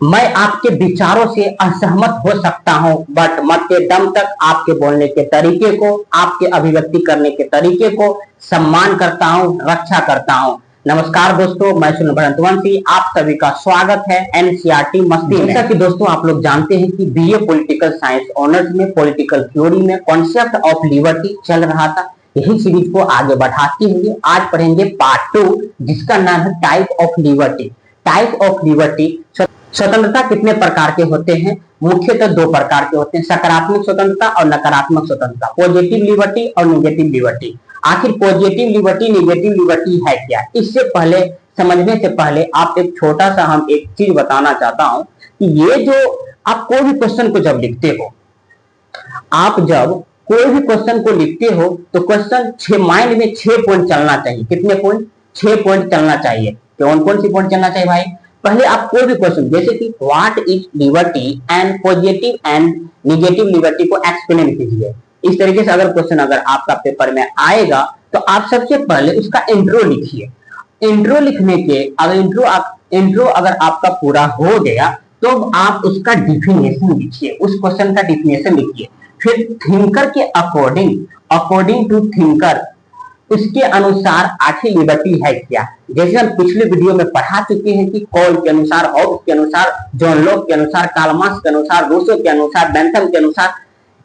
मैं आपके विचारों से असहमत हो सकता हूं, बट मरते दम तक आपके बोलने के तरीके को, आपके अभिव्यक्ति करने के तरीके को सम्मान करता हूं, रक्षा करता हूं। नमस्कार दोस्तों, मैं सुनील भरतवंशी, आप सभी का स्वागत है एनसीईआरटी मस्ती में। जैसा कि दोस्तों आप लोग जानते हैं कि बीए पॉलिटिकल साइंस ऑनर्स में पॉलिटिकल थ्योरी में कॉन्सेप्ट ऑफ लिबर्टी चल रहा था। यही सीरीज को आगे बढ़ाते हुए आज पढ़ेंगे पार्ट 2, जिसका नाम है type of liberty. Type of liberty, स्वतंत्रता कितने प्रकार के होते हैं? मुख्यतः दो प्रकार के होते हैं, सकारात्मक स्वतंत्रता और नकारात्मक स्वतंत्रता, पॉजिटिव लिबर्टी और नेगेटिव लिबर्टी। आखिर पॉजिटिव लिबर्टी नेगेटिव लिबर्टी है क्या? इससे पहले, समझने से पहले आप एक छोटा सा हम एक चीज बताना चाहता हूं कि ये जो आप कोई भी क्वेश्चन को जब लिखते हो, आप जब कोई भी क्वेश्चन को लिखते हो तो क्वेश्चन माइंड में 6 पॉइंट चलना चाहिए। कितने पॉइंट? 6 पॉइंट चलना चाहिए। कौन कौन सी पॉइंट चलना चाहिए भाई? पहले आप कोई भी क्वेश्चन, जैसे कि what is liberty and positive and negative liberty को एक्सप्लेन कीजिए। इस तरीके से अगर क्वेश्चन अगर आपका पेपर में आएगा तो आप सबसे पहले उसका इंट्रो लिखिए। इंट्रो लिखने के इंट्रो अगर आपका पूरा हो गया तो आप उसका डिफिनेशन लिखिए, उस क्वेश्चन का डिफिनेशन लिखिए। फिर थिंकर के अकॉर्डिंग टू थिंकर, उसके अनुसार आखिर लिबर्टी है क्या। जैसे हम पिछले वीडियो में पढ़ा चुके हैं कि कॉल के अनुसार, हॉब्स के अनुसार, जॉन लॉक के अनुसार, कार्ल मार्क्स के अनुसार, रूसो के अनुसार, बेंथम के अनुसार,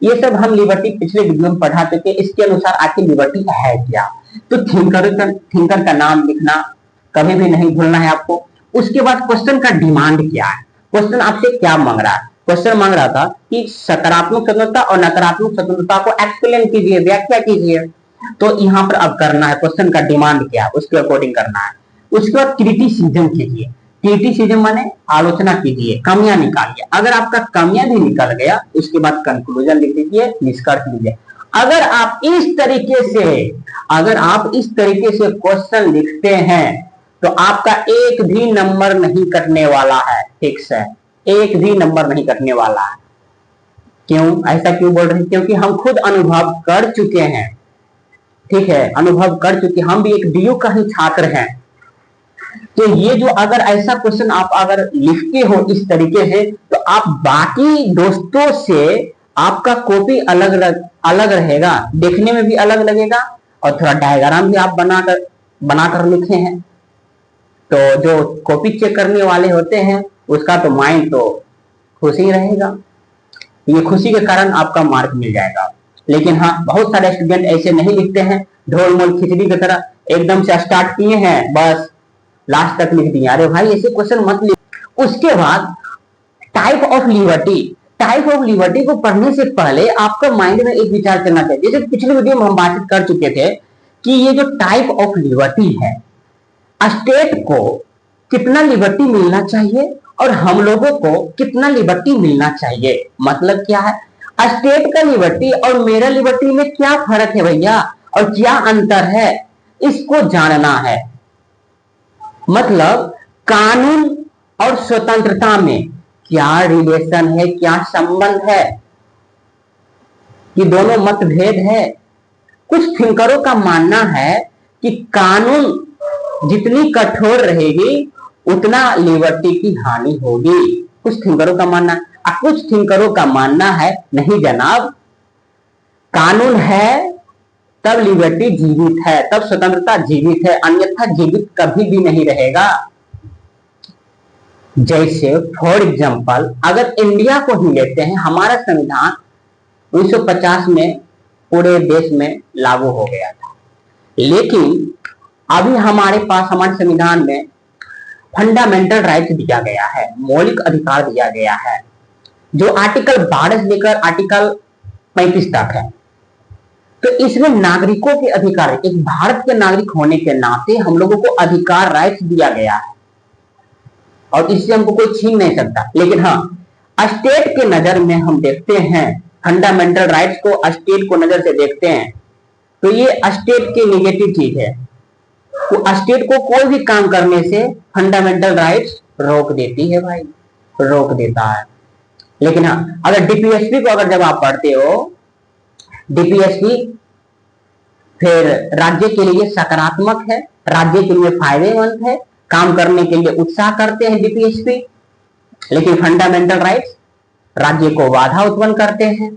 ये सब हम लिबर्टी पिछले वीडियो में पढ़ा चुके हैं। इसके अनुसार आखिर लिबर्टी है क्या। तो थिंकर का नाम लिखना कभी भी नहीं भूलना है आपको। उसके बाद क्वेश्चन का डिमांड क्या है, क्वेश्चन आपसे क्या मांग रहा है। क्वेश्चन मांग रहा था कि सकारात्मक स्वतंत्रता और नकारात्मक स्वतंत्रता को एक्सप्लेन कीजिए, व्याख्या कीजिए। तो यहाँ पर अब करना है क्वेश्चन का डिमांड क्या है, उसके अकॉर्डिंग करना है। उसके बाद क्रिटिसिज्म कीजिए। क्रिटिसिज्म माने आलोचना कीजिए, कमियां निकालिए। अगर आपका कमियां भी निकल गया, उसके बाद कंक्लूजन लिख दीजिए, निष्कर्ष लीजिए। अगर आप इस तरीके से क्वेश्चन लिखते हैं तो आपका एक भी नंबर नहीं कटने वाला है। फिक्स है, एक भी नंबर नहीं कटने वाला है। क्यों ऐसा क्यों बोल रहे हैं? क्योंकि हम खुद अनुभव कर चुके हैं। ठीक है, अनुभव कर चुके, हम भी एक डीयू का ही छात्र हैं। तो ये जो अगर ऐसा क्वेश्चन आप अगर लिखते हो इस तरीके से, तो आप बाकी दोस्तों से आपका कॉपी अलग रहेगा, देखने में भी अलग लगेगा, और थोड़ा डायग्राम भी आप बनाकर लिखे हैं। तो जो कॉपी चेक करने वाले होते हैं उसका तो माइंड तो खुश ही रहेगा, ये खुशी के कारण आपका मार्क मिल जाएगा। लेकिन हाँ, बहुत सारे स्टूडेंट ऐसे नहीं लिखते हैं, ढोल मोल खिचड़ी की तरह एकदम से स्टार्ट किए हैं, बस लास्ट तक लिख दिए। अरे भाई, ऐसे क्वेश्चन मत लिख। उसके बाद टाइप ऑफ लिबर्टी को पढ़ने से पहले आपका माइंड में एक विचार चलना चाहिए। जैसे पिछले वीडियो में हम बात कर चुके थे कि ये जो टाइप ऑफ लिबर्टी है, स्टेट को कितना लिबर्टी मिलना चाहिए और हम लोगों को कितना लिबर्टी मिलना चाहिए। मतलब क्या है, स्टेट का लिबर्टी और मेरा लिबर्टी में क्या फर्क है भैया, और क्या अंतर है, इसको जानना है। मतलब कानून और स्वतंत्रता में क्या रिलेशन है, क्या संबंध है, कि दोनों मतभेद है। कुछ थिंकरों का मानना है कि कानून जितनी कठोर रहेगी उतना लिबर्टी की हानि होगी। कुछ थिंकरों का मानना है, और कुछ थिंकरों का मानना है नहीं जनाब, कानून है तब लिबर्टी जीवित है, तब स्वतंत्रता जीवित है, अन्यथा जीवित कभी भी नहीं रहेगा। जैसे फॉर एग्जांपल अगर इंडिया को ही लेते हैं, हमारा संविधान 1950 में पूरे देश में लागू हो गया था, लेकिन अभी हमारे पास हमारे संविधान में फंडामेंटल राइट दिया गया है, मौलिक अधिकार दिया गया है, जो आर्टिकल 12 से लेकर आर्टिकल 35 तक है। तो इसमें नागरिकों के अधिकार, एक भारत के नागरिक होने के नाते हम लोगों को अधिकार, राइट्स दिया गया है, और इससे हमको कोई छीन नहीं सकता। लेकिन हाँ, स्टेट के नजर में हम देखते हैं, फंडामेंटल राइट्स को स्टेट को नजर से देखते हैं, तो ये स्टेट की निगेटिव चीज है। तो स्टेट को कोई भी काम करने से फंडामेंटल राइट्स रोक देती है भाई, रोक देता है। लेकिन हाँ, अगर डीपीएसपी को अगर जब आप पढ़ते हो, डीपीएसपी फिर राज्य के लिए सकारात्मक है, राज्य के लिए फायदेमंद है, काम करने के लिए उत्साह करते हैं डीपीएसपी। लेकिन फंडामेंटल राइट्स राज्य को बाधा उत्पन्न करते हैं,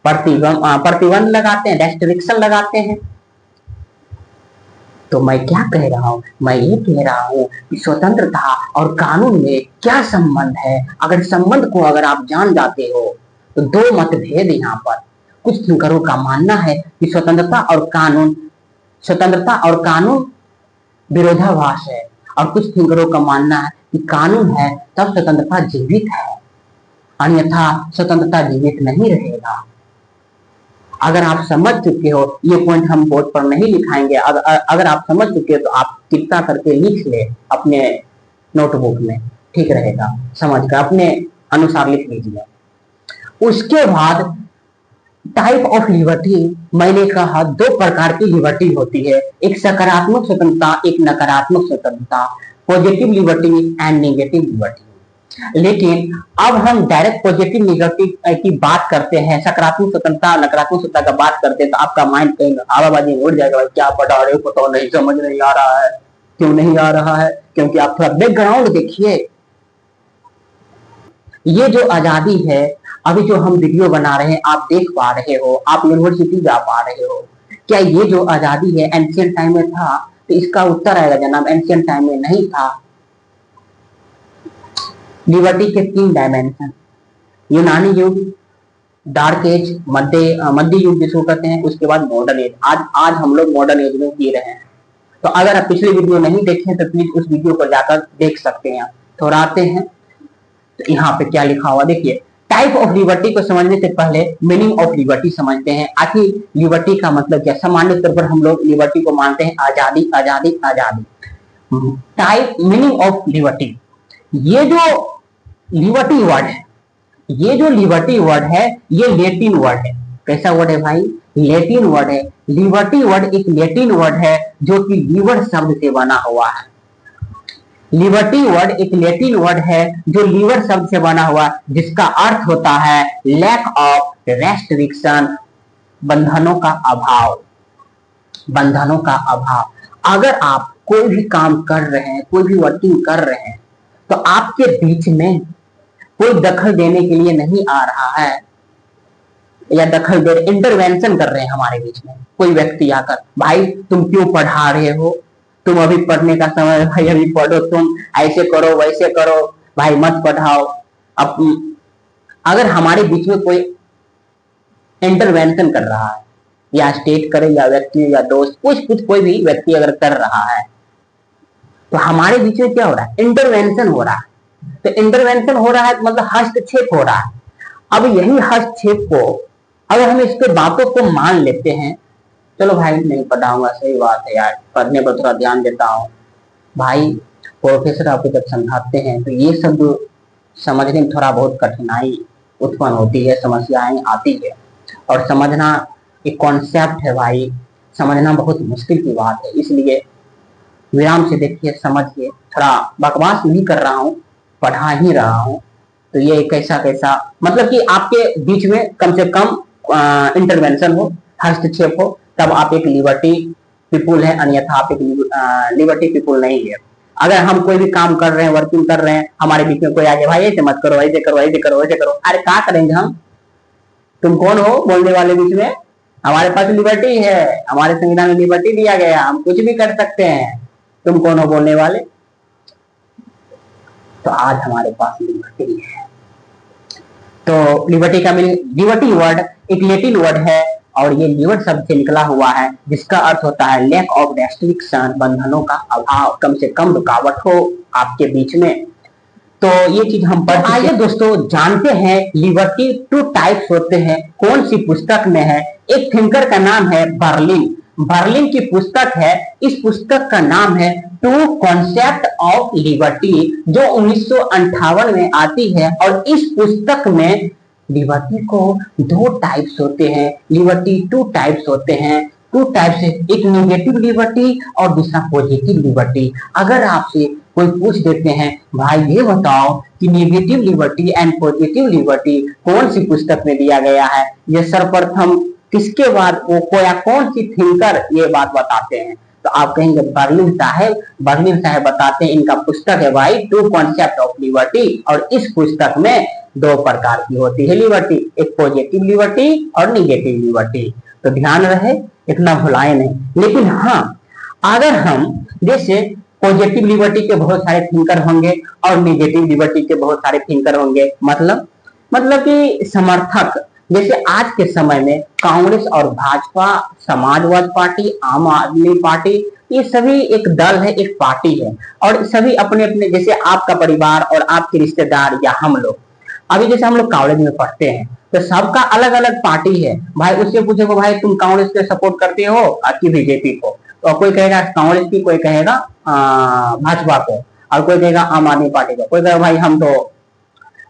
प्रतिबंध लगाते हैं, रेस्ट्रिक्शन लगाते हैं। तो मैं क्या कह रहा हूं, मैं ये कह रहा हूं कि स्वतंत्रता और कानून में क्या संबंध है। अगर संबंध को अगर आप जान जाते हो तो दो मतभेद यहाँ पर। कुछ थिंकरों का मानना है कि स्वतंत्रता और कानून विरोधाभास है, और कुछ थिंकरों का मानना है कि कानून है तब स्वतंत्रता जीवित है, अन्यथा स्वतंत्रता जीवित नहीं रहेगा। अगर आप समझ चुके हो, ये पॉइंट हम बोर्ड पर नहीं लिखाएंगे, अगर आप समझ चुके हो तो आप कृपया करके लिख ले अपने नोटबुक में, ठीक रहेगा, समझ कर अपने अनुसार लिख लीजिए। उसके बाद टाइप ऑफ लिबर्टी, मैंने कहा दो प्रकार की लिबर्टी होती है, एक सकारात्मक स्वतंत्रता, एक नकारात्मक स्वतंत्रता, positive liberty and negative liberty. लेकिन अब हम डायरेक्ट पॉजिटिव लिबर्टी की बात करते हैं, सकारात्मक स्वतंत्रता नकारात्मक स्वतंत्रता का बात करते हैं, तो आपका माइंड कहीं आवाबाजी में उड़ जाएगा, क्या पढ़ा रहे हो, पता नहीं, समझ नहीं आ रहा है। क्यों नहीं आ रहा है? क्योंकि आप थोड़ा बैकग्राउंड देखिए। ये जो आजादी है, अभी जो हम वीडियो बना रहे हैं, आप देख पा रहे हो, आप यूनिवर्सिटी जा पा रहे हो, क्या ये जो आजादी है एंशियंट टाइम में था? तो इसका उत्तर आएगा जनाब, एंशियंट टाइम में नहीं था। लिबर्टी के 3 डायमेंशन, यूनानी युग, डार्क एज, मध्य युग जिसको कहते हैं, उसके बाद मॉडर्न एज। आज हम लोग मॉडर्न एज में जी रहे हैं। तो अगर आप पिछली वीडियो नहीं देखे तो प्लीज उस वीडियो पर जाकर देख सकते हैं। थोड़ा आते हैं तो यहाँ पे क्या लिखा हुआ देखिए। टाइप ऑफ लिबर्टी को समझने से पहले मीनिंग ऑफ लिबर्टी समझते हैं। आखिर लिबर्टी का मतलब क्या? सामान्य तौर पर हम लोग लिबर्टी को मानते हैं आजादी, आजादी, आजादी। टाइप मीनिंग ऑफ लिबर्टी, ये जो लिबर्टी वर्ड है, ये जो लिबर्टी वर्ड है, ये लैटिन वर्ड है। कैसा वर्ड है भाई? लैटिन वर्ड है। लिबर्टी वर्ड एक लैटिन वर्ड है जो कि लीवर शब्द से बना हुआ है। लिबर्टी वर्ड एक लैटिन वर्ड है जो लीवर शब्द से बना हुआ, जिसका अर्थ होता है लैक ऑफ रेस्ट्रिक्शन, बंधनों का अभाव, बंधनों का अभाव। अगर आप कोई भी काम कर रहे हैं, कोई भी वर्किंग कर रहे हैं, तो आपके बीच में कोई दखल देने के लिए नहीं आ रहा है, या दखल दे इंटरवेंशन कर रहे हैं हमारे बीच में कोई व्यक्ति आकर, भाई तुम क्यों पढ़ा रहे हो, तुम अभी पढ़ने का समय है भाई, अभी पढ़ो, तुम ऐसे करो वैसे करो, भाई मत पढ़ाओ। अब अगर हमारे बीच में कोई इंटरवेंशन कर रहा है, या स्टेट करे या व्यक्ति या दोस्त, कुछ कोई भी व्यक्ति अगर कर रहा है, तो हमारे बीच में क्या हो रहा है? इंटरवेंशन हो रहा है। तो इंटरवेंशन हो रहा है मतलब हस्तक्षेप हो रहा है। अब यही हस्तक्षेप को अगर हम इसके बातों को मान लेते हैं, चलो भाई नहीं पढ़ाऊंगा, सही बात है यार, पढ़ने पर थोड़ा ध्यान देता हूँ, भाई प्रोफेसर आपको जब समझाते हैं तो ये सब समझने में थोड़ा बहुत कठिनाई उत्पन्न होती है, समस्याएं आती है, और समझना एक कॉन्सेप्ट है भाई, समझना बहुत मुश्किल की बात है। इसलिए विराम से देखिए, समझिए, थोड़ा बकवास नहीं कर रहा हूँ, पढ़ा ही रहा हूँ। तो ये कैसा मतलब कि आपके बीच में कम से कम इंटरवेंशन हो, हस्तक्षेप हो, तब आप एक लिबर्टी पीपुल है, अन्यथा आप एक लिबर्टी पीपुल नहीं है। अगर हम कोई भी काम कर रहे हैं, वर्किंग कर रहे हैं, हमारे बीच में कोई आगे भाई ऐसे मत करो, ऐसे करो, ऐसे करो, ऐसे करो, अरे क्या करेंगे हम? तुम कौन हो बोलने वाले बीच में? हमारे पास लिबर्टी है, हमारे संविधान में लिबर्टी दिया गया, हम कुछ भी कर सकते हैं, तुम कौन हो बोलने वाले? तो आज हमारे पास लिबर्टी है। तो लिबर्टी का मीनिंग, लिबर्टी वर्ड एक लैटिन वर्ड है और ये लिबर शब्द से निकला हुआ है, जिसका अर्थ होता है लैक ऑफ रेस्ट्रिक्शन, बंधनों का अभाव, कम से कम रुकावट हो आपके बीच में। तो ये चीज हम पढ़, आइए दोस्तों जानते हैं लिबर्टी 2 टाइप्स होते हैं। कौन सी पुस्तक में है? एक थिंकर का नाम है बर्लिन, बर्लिन की पुस्तक है। इस पुस्तक का नाम है टू कॉन्सेप्ट ऑफ लिबर्टी, जो 1958 में आती है। और इस पुस्तक में लिबर्टी को 2 टाइप्स होते हैं, लिबर्टी 2 टाइप्स होते हैं। 2 टाइप्स है, एक नेगेटिव लिबर्टी और दूसरा पॉजिटिव लिबर्टी। अगर आपसे कोई पूछ देते हैं भाई ये बताओ कि negative liberty and positive liberty कौन सी पुस्तक में दिया गया है, ये सर्वप्रथम किसके बाद वो कोया कौन सी थिंकर ये बात बताते हैं, तो आप कहेंगे बर्लिन साहब बताते हैं, इनका पुस्तक है भाई टू कॉन्सेप्ट ऑफ लिबर्टी, और इस पुस्तक में दो प्रकार की होती है लिबर्टी, एक पॉजिटिव लिबर्टी और निगेटिव लिबर्टी। तो ध्यान रहे, इतना भुलाए नहीं। लेकिन हाँ, अगर हम जैसे पॉजिटिव लिबर्टी के बहुत सारे थिंकर होंगे और निगेटिव लिबर्टी के बहुत सारे थिंकर होंगे, मतलब कि समर्थक, जैसे आज के समय में कांग्रेस और भाजपा, समाजवादी पार्टी, आम आदमी पार्टी, ये सभी एक दल है, एक पार्टी है, और सभी अपने अपने, जैसे आपका परिवार और आपके रिश्तेदार या हम लोग, अभी जैसे हम लोग कॉलेज में पढ़ते हैं तो सबका अलग अलग पार्टी है भाई। उससे पूछेगा भाई तुम कांग्रेस के सपोर्ट करते हो कि बीजेपी को, तो कोई कहेगा कांग्रेस की, कोई कहेगा भाजपा को, और कोई कहेगा आम आदमी पार्टी को, कोई कहेगा भाई हम तो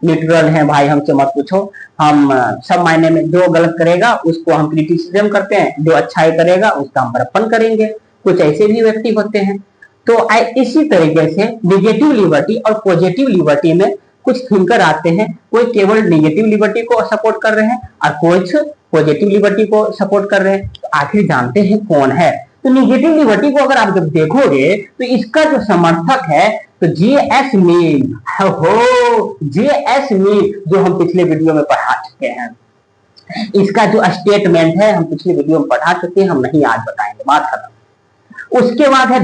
न्यूट्रल हैं भाई, हमसे मत पूछो, हम सब मायने में जो गलत करेगा उसको हम क्रिटिसिज्म करते हैं, जो अच्छाई करेगा उसका हम बड़प्पन करेंगे। कुछ ऐसे भी व्यक्ति होते हैं। तो इसी तरीके से निगेटिव लिबर्टी और पॉजिटिव लिबर्टी में कुछ थिंकर आते हैं, कोई केवल निगेटिव लिबर्टी को सपोर्ट कर रहे हैं और कुछ पॉजिटिव लिबर्टी को सपोर्ट कर रहे हैं। तो आखिर जानते हैं कौन है? तो निगेटिव लिबर्टी को अगर आप जब देखोगे तो इसका जो समर्थक है तो जे.एस. मिल हो, जे.एस. मिल, जो हम पिछले वीडियो में पढ़ा चुके हैं, इसका जो स्टेटमेंट है हम पिछले वीडियो में पढ़ा चुके हैं, हम नहीं आज बताएंगे, बात खत्म। उसके बाद है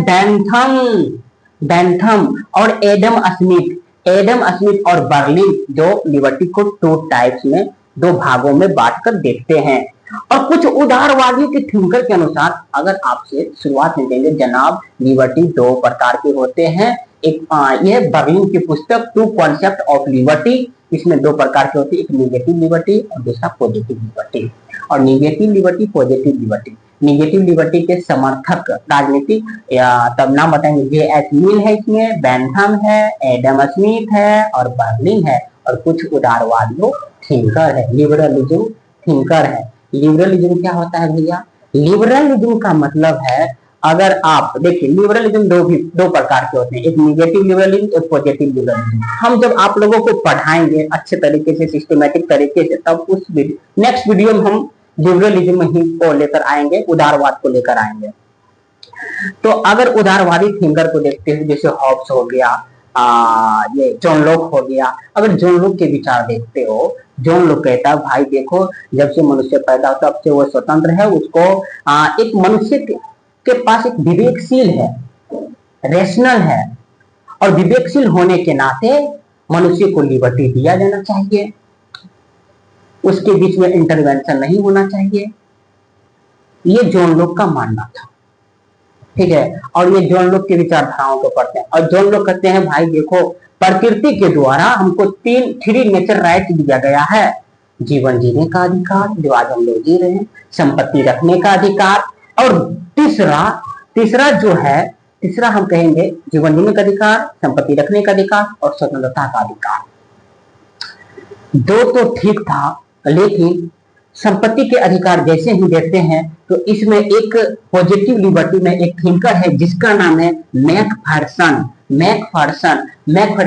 बैंथम और एडम स्मिथ और बर्लिन, जो लिबर्टी को टू टाइप्स में, दो भागों में बांटकर देखते हैं। और कुछ उदारवादियों के थिंकर के अनुसार, अगर आपसे शुरुआत में देंगे जनाब, लिबर्टी दो प्रकार के होते हैं। एक यह बर्लिन की पुस्तक टू कॉन्सेप्ट ऑफ लिबर्टी, इसमें दो प्रकार के होते हैं, एक निगेटिव लिबर्टी और दूसरा पॉजिटिव लिबर्टी। और negative liberty, positive liberty, negative liberty के समर्थक राजनीतिक या तब नाम बताएंगे, जे.एस. मिल है, इसमें बैंथम है, एडम स्मिथ है और बर्लिन है। और कुछ उदारवादियों थिंकर है, लिबरलिज्म थिंकर है। लिबरलिज्म क्या होता है भैया? लिबरलिज्म का मतलब है, अगर आप देखिए लिबरलिज्म दो प्रकार के होते हैं, एक निगेटिव लिबरलिज्म, एक पॉजिटिव लिबरलिज्म। हम जब आप लोगों को पढ़ाएंगे अच्छे तरीके से, सिस्टमेटिक तरीके से, तब उस नेक्स्ट वीडियो में हम लिबरलिज्म ही को लेकर आएंगे, उदारवाद को लेकर आएंगे। तो अगर उदारवादी थिंकर को देखते हैं, जैसे हॉब्स हो गया, ये जॉन लॉक हो गया, अगर जॉन लॉक के विचार देखते हो, जॉन लॉक कहता है भाई देखो, जब से मनुष्य पैदा होता है तब से वो स्वतंत्र है, उसको एक मनुष्य के पास एक विवेकशील है, रेशनल है, और विवेकशील होने के नाते मनुष्य को लिबर्टी दिया जाना चाहिए, उसके बीच में इंटरवेंशन नहीं होना चाहिए। ये जॉन लॉक का मानना था, ठीक है। और ये जॉन लॉक के विचारधाराओं को पढ़ते हैं, और जॉन लॉक कहते हैं भाई देखो, प्रकृति के द्वारा हमको थ्री नेचर राइट दिया गया है, जीवन जीने का अधिकार जो आज हम लोग जी रहे हैं, संपत्ति रखने का अधिकार, और तीसरा जो है, तीसरा हम कहेंगे जीवन जीने का अधिकार, संपत्ति रखने का अधिकार और स्वतंत्रता का अधिकार। दो तो ठीक था, लेकिन संपत्ति के अधिकार जैसे ही देखते हैं तो इसमें एक पॉजिटिव लिबर्टी में एक थिंकर है जिसका नाम है मैकफर्सन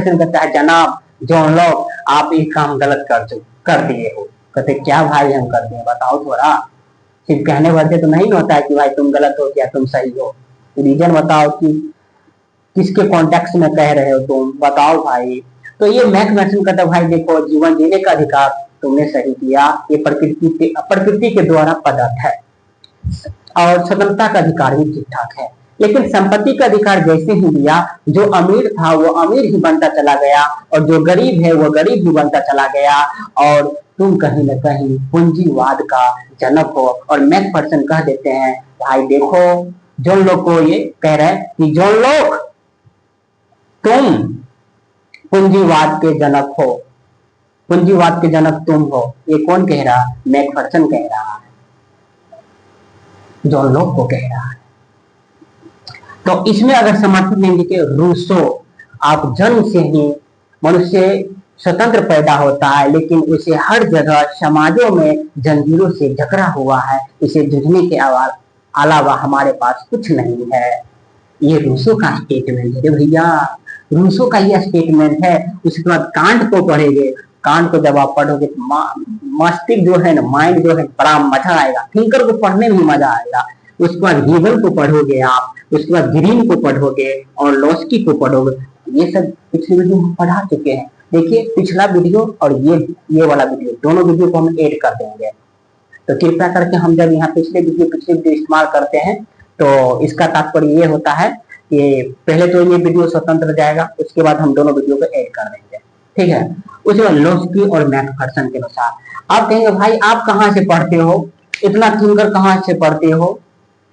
कहता है जनाब जॉन लॉक आप ये काम गलत कर दिए हो। कहते क्या भाई हम कर दिए, बताओ थोड़ा, सिर्फ कहने भर तो नहीं होता है कि भाई तुम गलत हो या तुम सही हो, रीजन बताओ कि किसके कॉन्टेक्स्ट में कह रहे हो तुम, बताओ भाई। तो ये मैकफर्सन कहता है भाई देखो, जीवन जीने का अधिकार तुमने सही किया, ये प्रकृति के द्वारा प्रदत्त है, और स्वतंत्रता का अधिकार भी ठीक ठाक है, लेकिन संपत्ति का अधिकार जैसे ही दिया, जो अमीर था वो अमीर ही बनता चला गया और जो गरीब है वो गरीब ही बनता चला गया, और तुम कहीं न कहीं पूंजीवाद का जनक हो। और मैकफर्सन कह देते हैं भाई देखो, जॉन लॉक को ये कह रहे हैं कि जॉन लॉक तुम पूंजीवाद के जनक हो, पूंजीवाद के जनक तुम हो। ये कौन कह रहा? मैकफर्सन कह रहा है, जॉन लॉक को कह रहा है। तो इसमें अगर समर्थन देंगे कि रूसो, आप जन्म से ही मनुष्य स्वतंत्र पैदा होता है, लेकिन उसे हर जगह समाजों में जंजीरों से जकड़ा हुआ है, इसे जूझने के अलावा हमारे पास कुछ नहीं है। ये रूसो का स्टेटमेंट है भैया, रूसो का यह स्टेटमेंट है। उसके बाद कांट को पढ़ेंगे, कांट को जब आप पढ़ोगे मस्तिष्क जो है ना, माइंड जो है, बड़ा मजा आएगा, थिंकर को पढ़ने में मजा आएगा। उसके बाद हीगल को पढ़ोगे आप, उसके बाद ग्रीन को पढ़ोगे और लॉस्की को पढ़ोगे। ये सब पिछले वीडियो में पढ़ा चुके हैं। देखिए पिछला वीडियो और ये वाला वीडियो, दोनों वीडियो को हम ऐड कर देंगे। तो कृपया करके हम जब यहाँ पिछले वीडियो इस्तेमाल करते हैं तो इसका तात्पर्य ये होता है कि पहले तो ये वीडियो स्वतंत्र जाएगा, उसके बाद हम दोनों वीडियो को ऐड कर देंगे, ठीक है। उसके बाद लॉस्की और मैकफर्सन के अनुसार आप कहेंगे भाई आप कहाँ से पढ़ते हो, इतना थिंकर कहाँ से पढ़ते हो,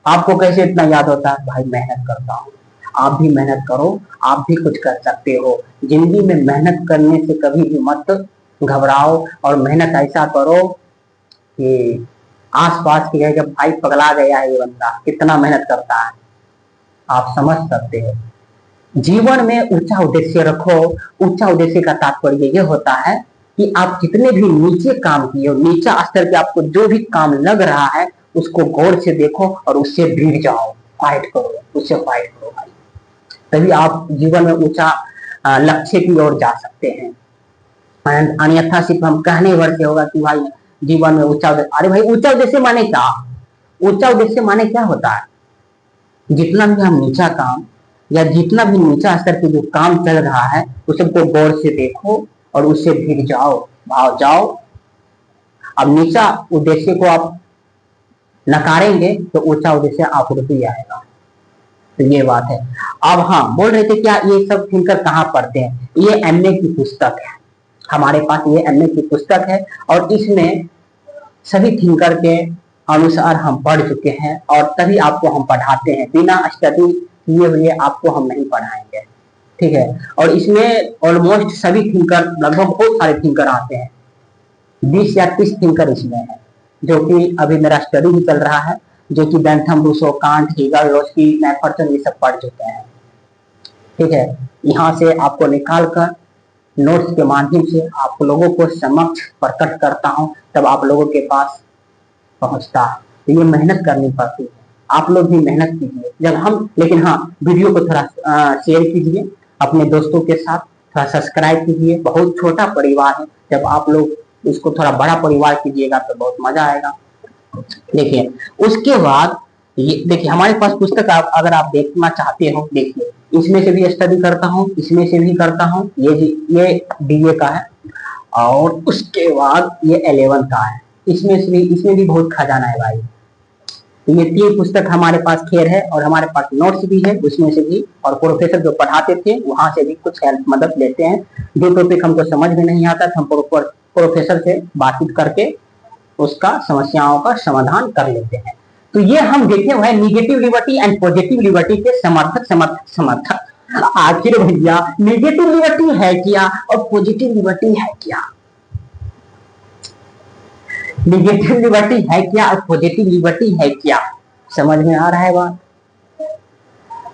आपको कैसे इतना याद होता है? भाई मेहनत करता हूँ, आप भी मेहनत करो, आप भी कुछ कर सकते हो। जिंदगी में मेहनत करने से कभी भी मत घबराओ और मेहनत ऐसा करो कि आसपास की जगह भाई पगला गया है ये बंदा, कितना मेहनत करता है, आप समझ सकते हो। जीवन में ऊंचा उद्देश्य रखो। ऊंचा उद्देश्य का तात्पर्य ये होता है कि आप जितने भी नीचे काम किए हो, नीचा स्तर पे आपको जो भी काम लग रहा है उसको गौर से देखो और उससे भिड़ जाओ, फाइट करो, उससे फाइट करो भाई, तभी आप जीवन में ऊंचा लक्ष्य की ओर जा सकते हैं। अन्यथा सिर्फ हम कहने भर से होगा कि भाई जीवन में ऊंचा उद्देश्य। अरे भाई ऊंचा उद्देश्य माने क्या? ऊंचा उद्देश्य माने क्या होता है? जितना भी हम नीचा काम या जितना भी नीचा स्तर पे जो काम चल रहा है उस सबको गौर से देखो और उससे भिड़ जाओ, भाग जाओ। अब नीचा उद्देश्य को आप नकारेंगे तो ऊंचा उद्देश्य आप रुपये आएगा। तो ये बात है। अब हाँ बोल रहे थे क्या ये सब थिंकर कहाँ पढ़ते हैं? ये एमए की पुस्तक है, हमारे पास ये एमए की पुस्तक है और इसमें सभी थिंकर के अनुसार हम पढ़ चुके हैं और तभी आपको हम पढ़ाते हैं। बिना स्टडी किए हुए आपको हम नहीं पढ़ाएंगे, ठीक है। और इसमें ऑलमोस्ट सभी थिंकर, लगभग बहुत सारे थिंकर आते हैं, 20 या 30 थिंकर इसमें है, जो कि अभी मेरा स्टडी भी चल रहा है, जो कि Bentham, Rousseau, Kant, Hegel, Laski, Macpherson ये सब पढ़ चुके हैं, ठीक है। यहाँ से आपको निकाल कर नोट्स के माध्यम से आप लोगों को समक्ष प्रकट करता हूँ, तब आप लोगों के पास पहुंचता है। तो ये मेहनत करनी पड़ती है, आप लोग भी मेहनत कीजिए जब हम। लेकिन हाँ वीडियो को थोड़ा शेयर कीजिए अपने दोस्तों के साथ, थोड़ा सब्सक्राइब कीजिए। बहुत छोटा परिवार है, जब आप लोग इसको थोड़ा बड़ा परिवार कीजिएगा तो बहुत मजा आएगा। देखिए उसके बाद ये देखिए हमारे पास पुस्तक अगर आप देखना चाहते हो, देखिए इसमें से भी स्टडी करता हूँ, इसमें से भी करता हूँ, ये डीए का है और उसके बाद ये 11 का है, इसमें भी बहुत खजाना है भाई। तो ये 3 पुस्तक हमारे पास खैर है और हमारे पास नोट्स भी है उसमें से भी, और प्रोफेसर जो पढ़ाते थे वहां से भी कुछ हेल्प मदद लेते हैं। जो टॉपिक हमको समझ में नहीं आता था हम प्रोफेसर से बातचीत करके उसका समस्याओं का समाधान कर लेते हैं। तो ये हम देखते हैं negative liberty and positive liberty के समर्थक। आखिर भैया निगेटिव लिबर्टी है क्या और पॉजिटिव लिबर्टी है क्या? निगेटिव लिबर्टी है क्या और पॉजिटिव लिबर्टी है क्या? समझ में आ रहा है बात?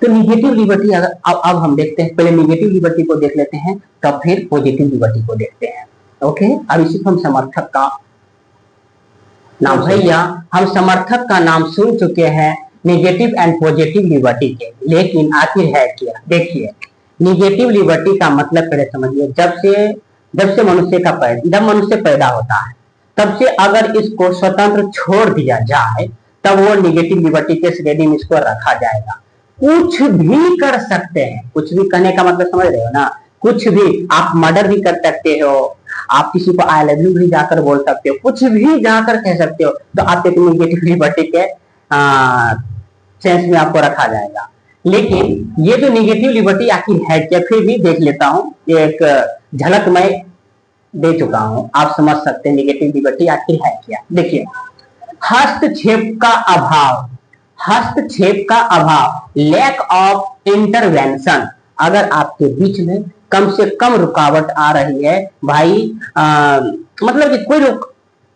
तो निगेटिव लिबर्टी अगर अब हम देखते हैं, पहले निगेटिव लिबर्टी को देख लेते हैं तब फिर पॉजिटिव लिबर्टी को देखते हैं। ओके, अब इसी हम समर्थक का नाम, भैया हम समर्थक का नाम सुन चुके हैं निगेटिव एंड पॉजिटिव लिबर्टी के, लेकिन आखिर है क्या? देखिए निगेटिव लिबर्टी का मतलब पहले समझिए, जब मनुष्य पैदा होता है तब से अगर इसको स्वतंत्र छोड़ दिया जाए तब वो निगेटिव लिबर्टी के श्रेणी में इसको रखा जाएगा। कुछ भी कर सकते हैं, कुछ भी करने का मतलब समझ रहे हो ना? कुछ भी, आप मर्डर भी कर सकते हो, आप किसी को आई लव यू भी जाकर बोल सकते हो, कुछ भी जाकर कह सकते हो, तो आप एक निगेटिव लिबर्टी के सेंस में आपको रखा जाएगा। लेकिन ये जो निगेटिव लिबर्टी आखिर है क्या, फिर भी देख लेता हूँ, एक झलक मैं दे चुका हूं, आप समझ सकते हैं निगेटिव लिबर्टी आखिर है क्या। देखिए हस्तक्षेप का अभाव, लैक ऑफ इंटरवेंशन। अगर आपके बीच में कम से कम रुकावट आ रही है भाई, मतलब कि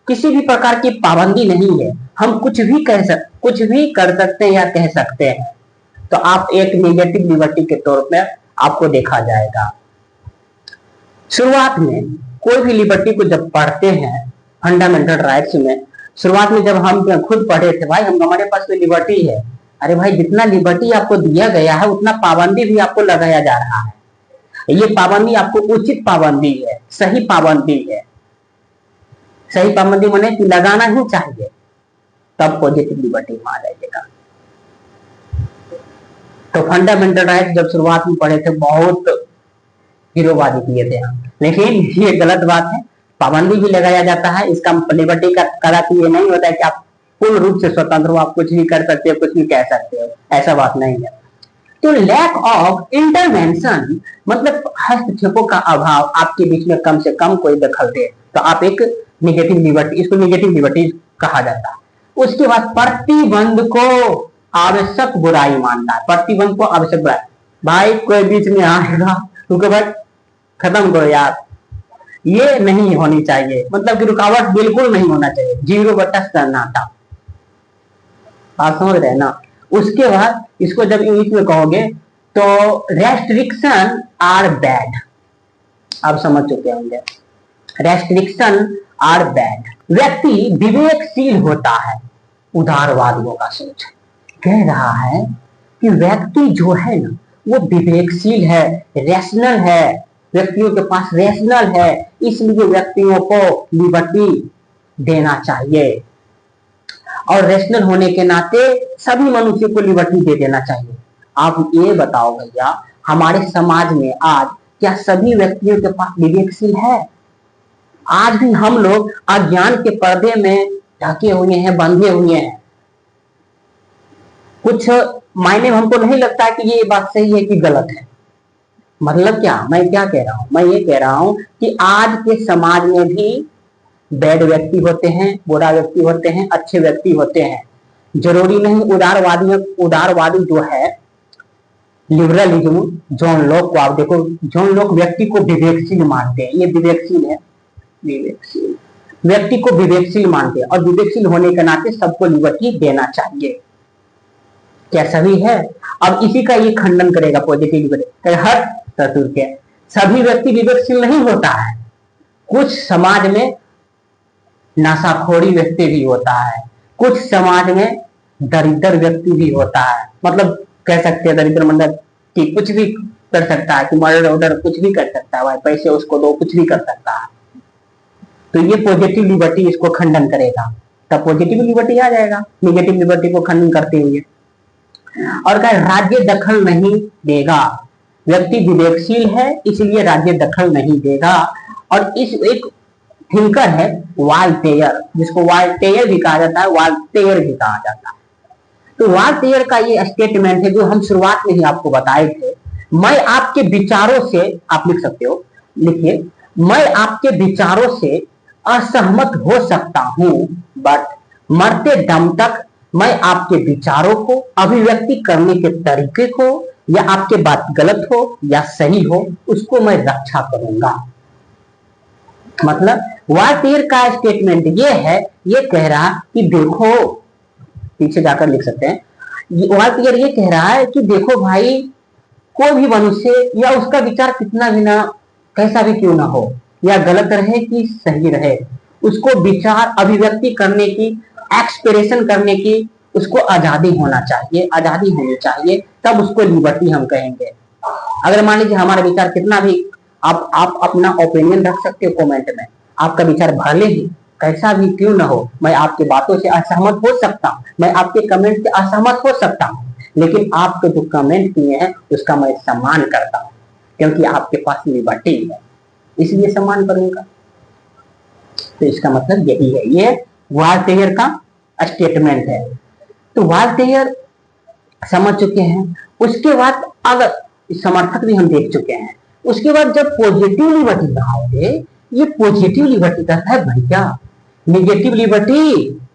किसी भी प्रकार की पाबंदी नहीं है, हम कुछ भी कर सकते हैं या कह सकते हैं, तो आप एक निगेटिव लिबर्टी के तौर पे आपको देखा जाएगा। शुरुआत में कोई भी लिबर्टी को जब पढ़ते हैं फंडामेंटल राइट्स में, शुरुआत में जब हम खुद पढ़े थे भाई हमारे पास तो लिबर्टी है, अरे भाई जितना लिबर्टी आपको दिया गया है उतना पाबंदी भी आपको लगाया जा रहा है। ये पाबंदी आपको उचित पाबंदी है, सही पाबंदी है। सही पाबंदी माने कि लगाना ही चाहिए, तब पॉजिटिव लिबर्टी में आ जाएगा। तो फंडामेंटल राइट जब शुरुआत में पढ़े थे बहुत हीरोबाजी किए थे हम, लेकिन ये गलत बात है। पाबंदी भी लगाया जाता है, इसका लिबर्टी का कदापि ये नहीं होता है कि आप पूर्ण रूप से स्वतंत्र हो, आप कुछ भी कर सकते हो, कुछ भी कह सकते हो, ऐसा बात नहीं है। तो लैक ऑफ इंटरवेंशन मतलब हस्तक्षेपों का अभाव, आपके बीच में कम से कम कोई दखल दे तो आप एक निगेटिव लिबर्टी, इसको निगेटिव लिबर्टी कहा जाता है। उसके बाद प्रतिबंध को आवश्यक बुराई मानना है, प्रतिबंध को आवश्यक बुराई, भाई कोई बीच में आएगा क्योंकि भाई खत्म करो यार, ये नहीं होनी चाहिए, मतलब कि रुकावट बिल्कुल नहीं होना चाहिए, 0 सन्नाटा, आप समझ रहे हैं ना। उसके बाद इसको जब इंग्लिश में कहोगे तो रेस्ट्रिक्शन आर बैड, आप समझ चुके होंगे, रेस्ट्रिक्शन आर बैड। व्यक्ति विवेकशील होता है, उदारवादियों का सोच कह रहा है कि व्यक्ति जो है ना वो विवेकशील है, रैशनल है, व्यक्तियों के पास रैशनल है, इसलिए व्यक्तियों को लिबर्टी देना चाहिए, और रैशनल होने के नाते सभी मनुष्य को लिबर्टी दे देना चाहिए। आप ये बताओ भैया, हमारे समाज में आज क्या सभी व्यक्तियों के पास विवेकशील है? आज भी हम लोग अज्ञान के पर्दे में ढके हुए हैं, बंधे हुए हैं। कुछ मायने में हमको नहीं लगता कि ये बात सही है कि गलत है। मतलब क्या, मैं क्या कह रहा हूं, मैं ये कह रहा हूं कि आज के समाज में भी बैड व्यक्ति होते हैं, बुरा व्यक्ति होते हैं, अच्छे व्यक्ति होते हैं। जरूरी नहीं उदारवादी जो है लिबरलिज्म, जॉन लॉक को आप देखो, जॉन लॉक व्यक्ति को विवेकशील मानते हैं, ये विवेकशील है, विवेकशील व्यक्ति को विवेकशील मानते हैं, और विवेकशील होने के नाते सबको लिबर्टी देना चाहिए। क्या सही है? अब इसी का ये खंडन करेगा पॉजिटिव लिबर्टी, हर ससुर के सभी व्यक्ति विवेकशील नहीं होता है, कुछ समाज में नशाखोरी व्यक्ति भी होता है, कुछ समाज में दरिद्र व्यक्ति भी होता है, मतलब कह सकते हैं दरिद्र मतलब कि कुछ भी कर सकता है, कि मर्डर ऑर्डर कुछ भी कर सकता है, भाई पैसे उसको दो, कुछ भी कर सकता है। तो ये पॉजिटिव लिबर्टी इसको खंडन करेगा, तब पॉजिटिव लिबर्टी आ जाएगा निगेटिव लिबर्टी को खंडन करते हुए। और क्या, राज्य दखल नहीं देगा, व्यक्ति विवेकशील है इसलिए राज्य दखल नहीं देगा। और इस एक थिंकर है वाल्टेयर, जिसको वाल्टेयर भी कहा जाता है, वाल्टेयर भी कहा जाता है। तो वाल्टेयर का ये स्टेटमेंट है जो हम शुरुआत में ही आपको बताए थे, मैं आपके विचारों से, आप लिख सकते हो, लिखिए, मैं आपके विचारों से असहमत हो सकता हूं, बट मरते दम तक मैं आपके विचारों को, अभिव्यक्ति करने के तरीके को, या आपके बात गलत हो या सही हो, उसको मैं रक्षा करूंगा। मतलब वाल्टेयर का स्टेटमेंट ये है, ये कह रहा कि देखो, पीछे जाकर लिख सकते हैं, वाल्टेयर ये कह रहा है कि देखो भाई, कोई भी मनुष्य या उसका विचार कितना भी ना, कैसा भी क्यों ना हो, या गलत रहे कि सही रहे, उसको विचार अभिव्यक्ति करने की, एक्सप्रेशन करने की उसको आजादी होना चाहिए, आजादी होनी चाहिए, तब उसको लिबर्टी हम कहेंगे। अगर मान लीजिए हमारा विचार कितना भी, आप अपना ओपिनियन रख सकते हो कमेंट में, आपका विचार भले ही कैसा भी क्यों ना हो, मैं आपकी बातों से असहमत हो सकता हूँ, मैं आपके कमेंट से असहमत हो सकता हूँ, लेकिन आपके जो कमेंट किए हैं उसका मैं सम्मान करता हूँ, क्योंकि आपके पास लिबर्टी है, इसलिए सम्मान करूंगा। तो इसका मतलब यही है, ये वाल्टेयर का स्टेटमेंट है। तो वाल्टेयर समझ चुके हैं। उसके बाद अगर समर्थक भी हम देख चुके हैं, उसके बाद जब पॉजिटिव लिबर्टी लगाओगे, ये पॉजिटिव लिबर्टी कहता है भैया, निगेटिव लिबर्टी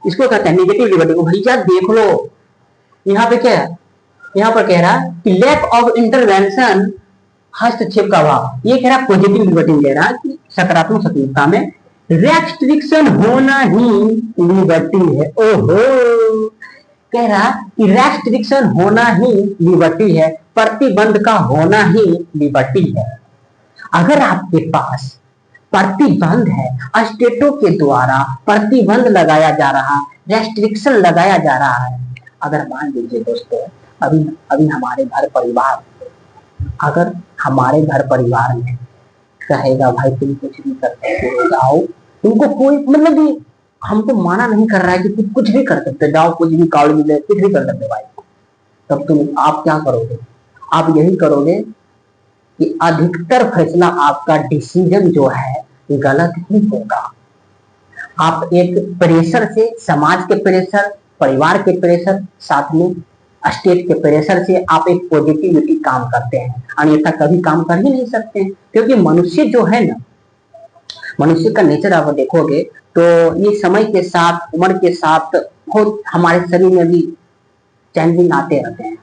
इसको कहता है निगेटिव लिबर्टी को भैया देख लो। यहाँ पे क्या है, यहाँ पर कह रहा है कि लैक ऑफ इंटरवेंशन, हस्तक्षेप का अभाव, ये कह रहा पॉजिटिव लिबर्टी कह रहा कि सकारात्मक स्वतंत्रता में रेस्ट्रिक्शन होना ही लिबर्टी है। ओहो, कह रहा कि रेस्ट्रिक्शन होना ही लिबर्टी है, प्रतिबंध का होना ही लिबर्टी है। अगर आपके पास प्रतिबंध है, स्टेटों के द्वारा प्रतिबंध लगाया जा रहा, रेस्ट्रिक्शन लगाया जा रहा है, अगर मान लीजिए दोस्तों, अभी हमारे घर परिवार, अगर हमारे घर परिवार में कहेगा भाई तुम कुछ भी कर सकते हो, जाओ, तुमको कोई मतलब भी हमको माना नहीं कर रहा है कि तुम कुछ भी कर सकते, जाओ कुछ भी कॉलेज में कुछ भी कर सकते भाई, तब आप क्या करोगे? आप यही करोगे कि अधिकतर फैसला आपका डिसीजन जो है गलत ही होगा। आप एक प्रेशर से, समाज के प्रेशर, परिवार के प्रेशर, साथ में स्टेट के प्रेशर से आप एक पॉजिटिविटी काम करते हैं, अन्यथा कभी काम कर ही नहीं सकते हैं। क्योंकि मनुष्य जो है ना, मनुष्य का नेचर आप देखोगे तो ये समय के साथ, उम्र के साथ बहुत हमारे शरीर में भी चेंजिंग आते रहते हैं।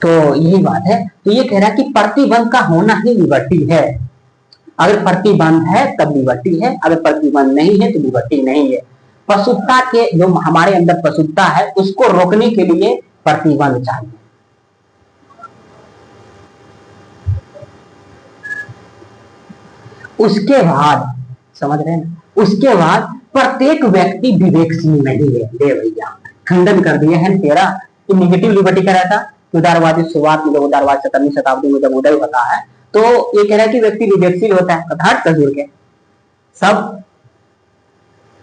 तो यही बात है। तो ये कह रहा है कि प्रतिबंध का होना ही लिबर्टी है। अगर प्रतिबंध है तब लिबर्टी है, अगर प्रतिबंध नहीं है तो लिबर्टी नहीं है। पशुता के जो हमारे अंदर पशुता है उसको रोकने के लिए प्रतिबंध चाहिए। उसके बाद समझ रहे हैं, उसके बाद प्रत्येक व्यक्ति विवेकशील नहीं है। दे भैया खंडन कर दिया है तेरा कि निगेटिव लिबर्टी कह रहा था। उदारवादी शुरुआत में, जब उदारवाद 17वीं शताब्दी में जब उदय होता है तो ये कह रहा है कि व्यक्ति विवेकशील होता है। हट कर के सब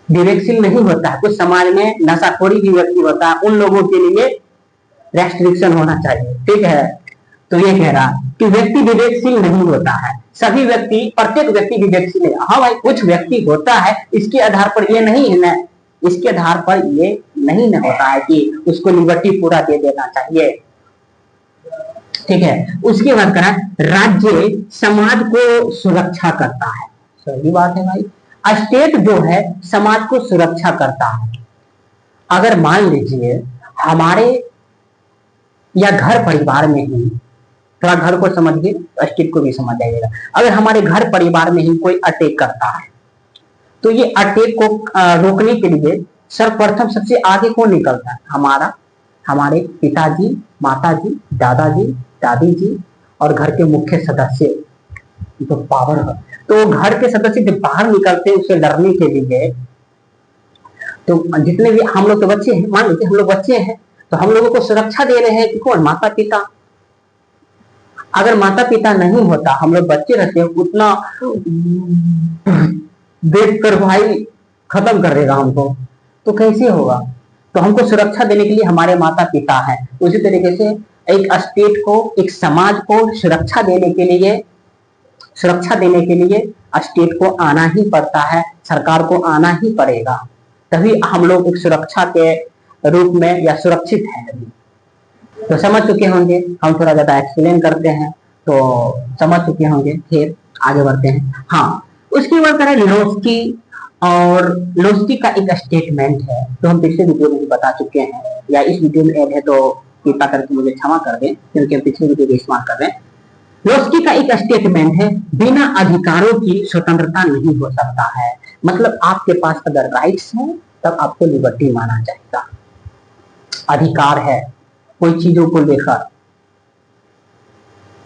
विवेकशील नहीं होता है। कुछ समाज में नशाखोरी भी व्यक्ति होता है, उन लोगों के लिए रेस्ट्रिक्शन होना चाहिए। ठीक है, तो ये कह रहा कि व्यक्ति विवेकशील नहीं होता है। सभी व्यक्ति, प्रत्येक व्यक्ति विवेकशील है। हाँ भाई, कुछ व्यक्ति होता है, इसके आधार पर ये नहीं है ना, इसके आधार पर ये नहीं न होता है कि उसको लिबर्टी पूरा दे देना चाहिए। ठीक है, उसके बाद करा राज्य समाज को सुरक्षा करता है। सही बात है भाई, स्टेट जो है समाज को सुरक्षा करता है। अगर मान लीजिए हमारे या घर परिवार में ही, थोड़ा घर को समझिए स्टेट को भी समझ जाइएगा। अगर हमारे घर परिवार में ही कोई अटैक करता है तो ये अटैक को रोकने के लिए सर्वप्रथम सबसे आगे कौन निकलता है? हमारे पिताजी, माताजी, दादाजी, दादी जी और घर के मुख्य सदस्य जो पावर है। तो घर के सदस्य जब बाहर निकलते हैं उसे डरने के लिए, तो जितने भी हम लोग तो बच्चे हैं, मान लीजिए हम लोग बच्चे हैं, तो हम लोगों को सुरक्षा दे रहे हैं कि कौन? माता पिता। अगर माता पिता नहीं होता, हम लोग बच्चे रहते हैं, उतना देखकर भाई खत्म कर देगा हमको, तो कैसे होगा? तो हमको सुरक्षा देने के लिए हमारे माता पिता हैं। उसी तरीके से एक स्टेट को, एक समाज को सुरक्षा देने के लिए स्टेट को आना ही पड़ता है, सरकार को आना ही पड़ेगा, तभी हम लोग एक सुरक्षा के रूप में या सुरक्षित हैं। तो समझ चुके होंगे, हम थोड़ा ज्यादा एक्सप्लेन करते हैं तो समझ चुके होंगे। फिर आगे बढ़ते हैं। हाँ, उसके बाद करें लोस्की, और लोस्की का एक स्टेटमेंट है तो हम पिछले वीडियो में भी बता चुके हैं, या इस वीडियो में ऐड है तो कृपा करके मुझे क्षमा कर दें क्योंकि हम पिछले वीडियो का इस्तेमाल कर रहे हैं। लोस्की का एक स्टेटमेंट है, बिना अधिकारों की स्वतंत्रता नहीं हो सकता है। मतलब आपके पास अगर राइट्स हैं तब आपको लिबर्टी माना जाएगा। अधिकार है कोई चीजों को लेकर,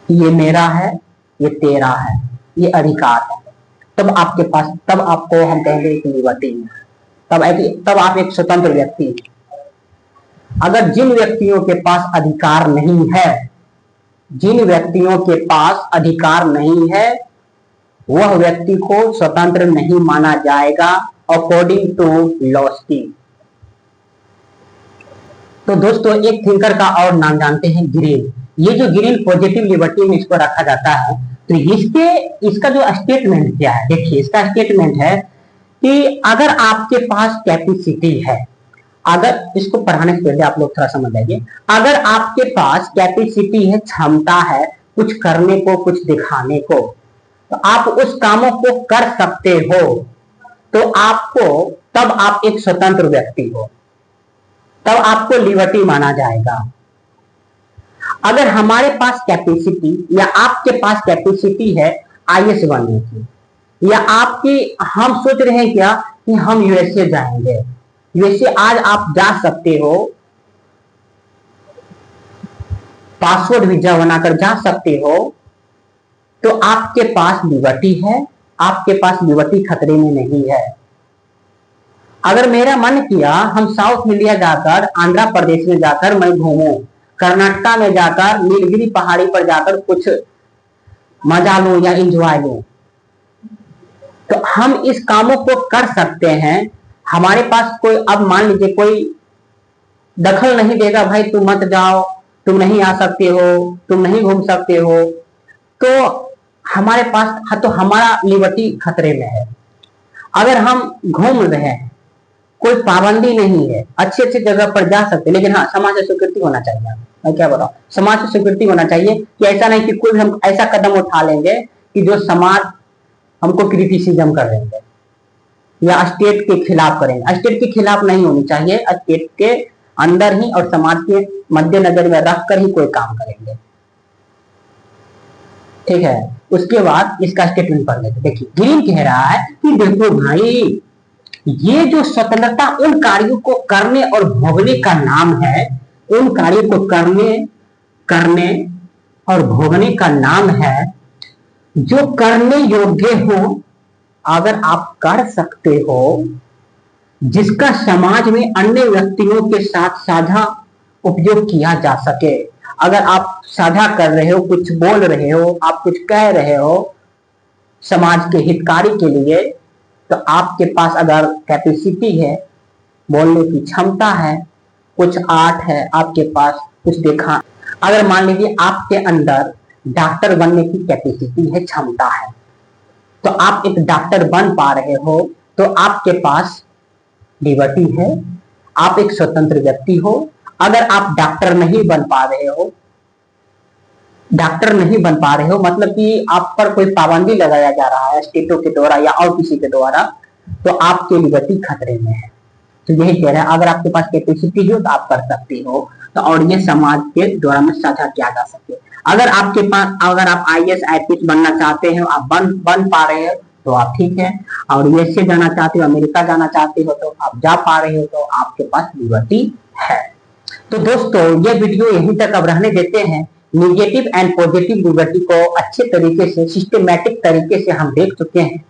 ये मेरा है, ये तेरा है, ये अधिकार है, तब आपके पास, तब आपको हम कहेंगे कि लिबर्टी है। तब आप एक स्वतंत्र व्यक्ति हैं। अगर जिन व्यक्तियों के पास अधिकार नहीं है, जिन व्यक्तियों के पास अधिकार नहीं है, वह व्यक्ति को स्वतंत्र नहीं माना जाएगा अकॉर्डिंग टू लोस्की। तो दोस्तों एक थिंकर का और नाम जानते हैं, ग्रीन। ये जो ग्रीन पॉजिटिव लिबर्टी में इसको रखा जाता है, तो इसका जो स्टेटमेंट क्या है, देखिए इसका स्टेटमेंट है कि अगर आपके पास कैपेसिटी है, अगर इसको पढ़ाने से पहले आप लोग थोड़ा समझ जाइए, अगर आपके पास कैपेसिटी है, क्षमता है कुछ करने को, कुछ दिखाने को, तो आप उस कामों को कर सकते हो, तो तब आप एक स्वतंत्र व्यक्ति हो, तब आपको लिबर्टी माना जाएगा। अगर हमारे पास कैपेसिटी या आपके पास कैपेसिटी है आईएएस बनने की, या हम सोच रहे हैं क्या कि हम यूएसए जाएंगे, यूएसए आज आप जा सकते हो, पासपोर्ट वीजा बनाकर जा सकते हो, तो आपके पास लिबर्टी है, आपके पास लिबर्टी खतरे में नहीं है। अगर मेरा मन किया हम साउथ इंडिया जाकर, आंध्र प्रदेश में जाकर मैं घूमूं, कर्नाटका में जाकर नीलगिरी पहाड़ी पर जाकर कुछ मजा लूं या एंजॉय लूं, तो हम इस कामों को कर सकते हैं। हमारे पास कोई, अब मान लीजिए कोई दखल नहीं देगा, भाई तुम मत जाओ, तुम नहीं आ सकते हो, तुम नहीं घूम सकते हो, तो हमारे पास, हाँ, तो हमारा लिबर्टी खतरे में है। अगर हम घूम रहे हैं, कोई पाबंदी नहीं है, अच्छे अच्छे जगह पर जा सकते, लेकिन हाँ समाज से स्वीकृति होना चाहिए। मैं क्या बताऊं, समाज से स्वीकृति होना चाहिए कि ऐसा नहीं कि कोई भी हम ऐसा कदम उठा लेंगे कि जो समाज हमको क्रिटिसिज्म कर देंगे या स्टेट के खिलाफ करेंगे। स्टेट के खिलाफ नहीं होनी चाहिए, स्टेट के अंदर ही और समाज के मद्देनजर में रखकर ही कोई काम करेंगे। ठीक है, उसके बाद इसका स्टेटमेंट पढ़ लेते। देखिए ग्रीन कह रहा है कि देखो भाई, ये जो स्वतंत्रता उन कार्यों को करने और भोगने का नाम है, उन कार्यों को करने और भोगने का नाम है जो करने योग्य हो, अगर आप कर सकते हो, जिसका समाज में अन्य व्यक्तियों के साथ साझा उपयोग किया जा सके। अगर आप साझा कर रहे हो, कुछ बोल रहे हो, आप कुछ कह रहे हो समाज के हितकारी के लिए, तो आपके पास अगर कैपेसिटी है, बोलने की क्षमता है, कुछ आर्ट है आपके पास, कुछ देखा, अगर मान लीजिए आपके अंदर डॉक्टर बनने की कैपेसिटी है, क्षमता है, तो आप एक डॉक्टर बन पा रहे हो, तो आपके पास लिबर्टी है, आप एक स्वतंत्र व्यक्ति हो। अगर आप डॉक्टर नहीं बन पा रहे हो, मतलब कि आप पर कोई पाबंदी लगाया जा रहा है स्टेटों के द्वारा या और किसी के द्वारा, तो आपकी लिबर्टी खतरे में है। तो यही कह रहा है, अगर आपके पास कैपेसिटी हो तो आप कर सकते हो, तो और ये समाज के द्वारा में साझा किया जा सके। अगर आपके पास, अगर आप IAS IPS बनना चाहते हो, आप बन पा रहे हो, तो आप ठीक है, और USA जाना चाहते हो, अमेरिका जाना चाहते हो, तो आप जा पा रहे हो, तो आपके पास लिबर्टी है। तो दोस्तों ये वीडियो यहीं तक अब रहने देते हैं। निगेटिव एंड पॉजिटिव लिबर्टी को अच्छे तरीके से, सिस्टमेटिक तरीके से हम देख चुके हैं।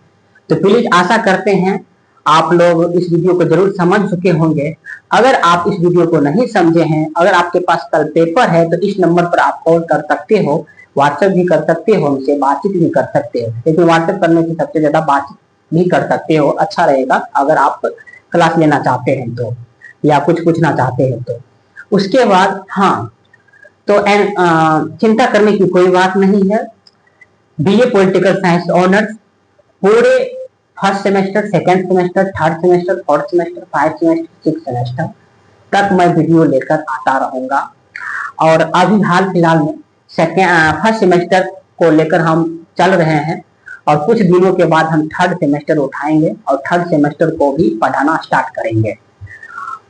तो प्लीज आशा करते हैं आप लोग इस वीडियो को जरूर समझ चुके होंगे। अगर आप इस वीडियो को नहीं समझे हैं, अगर आपके पास कल पेपर है, तो इस नंबर पर आप कॉल कर सकते हो, व्हाट्सएप भी कर सकते हो, हमसे बातचीत भी कर सकते हो, लेकिन व्हाट्सएप करने से सबसे ज्यादा बातचीत भी कर सकते हो, अच्छा रहेगा अगर आप क्लास लेना चाहते हैं तो, या कुछ पूछना चाहते हैं तो। उसके बाद हाँ, तो चिंता करने की कोई बात नहीं है। BA पॉलिटिकल साइंस ऑनर्स पूरे first semester, second semester, third semester, fourth semester, 5 semester, 6 semester तक मैं वीडियो लेकर आता रहूंगा। और अभी हाल फिलहाल में फर्स्ट सेमेस्टर को लेकर हम चल रहे हैं, और कुछ दिनों के बाद हम थर्ड सेमेस्टर उठाएंगे और थर्ड सेमेस्टर को भी पढ़ाना स्टार्ट करेंगे।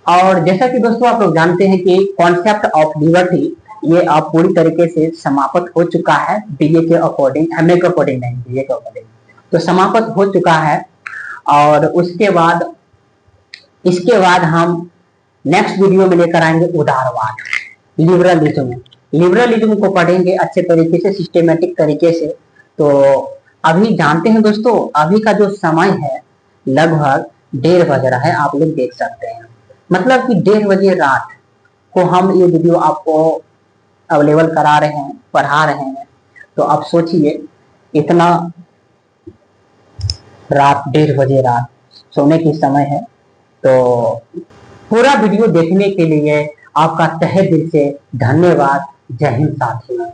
और जैसा कि दोस्तों आप लोग जानते हैं कि कॉन्सेप्ट ऑफ लिबर्टी ये अब पूरी तरीके से समाप्त हो चुका है, BA के अकॉर्डिंग, MA के अकॉर्डिंग नहीं, BA के अकॉर्डिंग तो समाप्त हो चुका है। और इसके बाद हम नेक्स्ट वीडियो में लेकर आएंगे उदारवाद, लिबरलिज्म को पढ़ेंगे अच्छे तरीके से, सिस्टेमेटिक तरीके से। तो अभी जानते हैं दोस्तों, अभी का जो समय है लगभग 1:30 बज रहा है, आप लोग देख सकते हैं, मतलब कि 1:30 बजे रात को हम ये वीडियो आपको अवेलेबल करा रहे हैं, पढ़ा रहे हैं। तो आप सोचिए, इतना रात 1:30 बजे रात सोने की समय है। तो पूरा वीडियो देखने के लिए आपका तहे दिल से धन्यवाद। जय हिंद साथियों।